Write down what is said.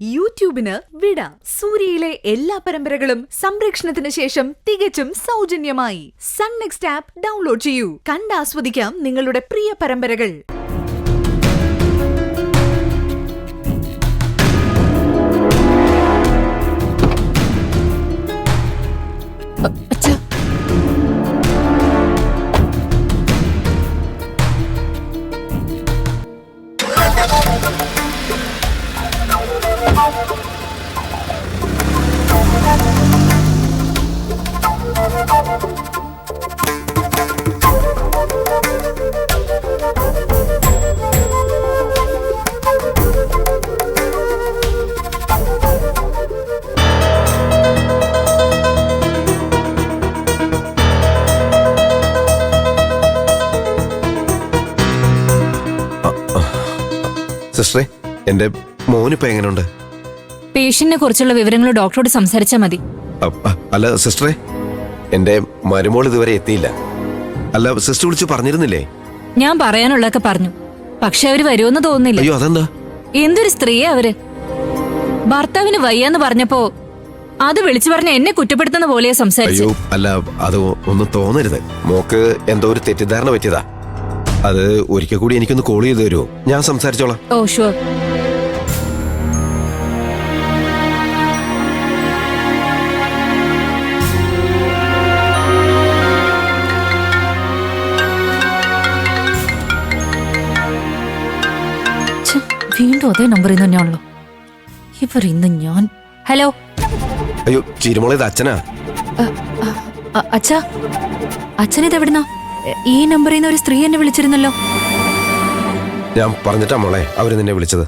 യൂട്യൂബിന് വിട. സൂര്യയിലെ എല്ലാ പരമ്പരകളും സംരക്ഷണത്തിന് ശേഷം തികച്ചും സൗജന്യമായി സൺ നെക്സ്റ്റ് ആപ്പ് ഡൗൺലോഡ് ചെയ്യൂ. കണ്ടാസ്വദിക്കാം നിങ്ങളുടെ പ്രിയ പരമ്പരകൾ. സിസ്റ്ററെ, എന്റെ മോനിപ്പോ എങ്ങനെയുണ്ട്? പേഷ്യന്റിനെ കുറിച്ചുള്ള വിവരങ്ങൾ ഡോക്ടറോട് സംസാരിച്ചാൽ മതി. അല്ല സിസ്റ്ററെ, എന്റെ മരുമോൾ ഇതുവരെ എത്തിയില്ല. അല്ല, സിസ്റ്റർ വിളിച്ച് പറഞ്ഞിരുന്നില്ലേ? ഞാൻ പറയാനുള്ളതൊക്കെ പറഞ്ഞു, പക്ഷെ അവര് വരുമെന്ന് തോന്നുന്നില്ല. അയ്യോ, അതെന്താ? എന്തൊരു സ്ത്രീയാ അവര്. ഭർത്താവിന് വയ്യാന്ന് പറഞ്ഞപ്പോ അത് വിളിച്ചു പറഞ്ഞ എന്നെ കുറ്റപ്പെടുത്തുന്ന പോലെയാ സംസാരിച്ചു. അയ്യോ, അല്ല, അത് ഒന്നും തോന്നരുത്. മോക്ക് എന്തോ ഒരു തെറ്റിദ്ധാരണ പറ്റിയതാ. അത് ഒരിക്കൽ കൂടി എനിക്കൊന്ന് കോൾ ചെയ്ത് തരുമോ? ഞാൻ സംസാരിച്ചോളാം. ഓ ഷുവർ. വീണ്ടും അതേ നമ്പറിൽ നിന്ന് തന്നെയാണല്ലോ ഇവർ. ഇന്ന് ഞാൻ ഹലോ. അയ്യോ ചിരുമോളെ, ഇത് അച്ഛനാ. അച്ഛാ, അച്ഛനിതെവിടുന്നാ? ഈ നമ്പറിൽ നിന്ന് ഒരു സ്ത്രീ എന്നെ വിളിച്ചിരുന്നല്ലോ. ഞാൻ പറഞ്ഞിട്ടാ മോളെ അവര് നിന്നെ വിളിച്ചത്.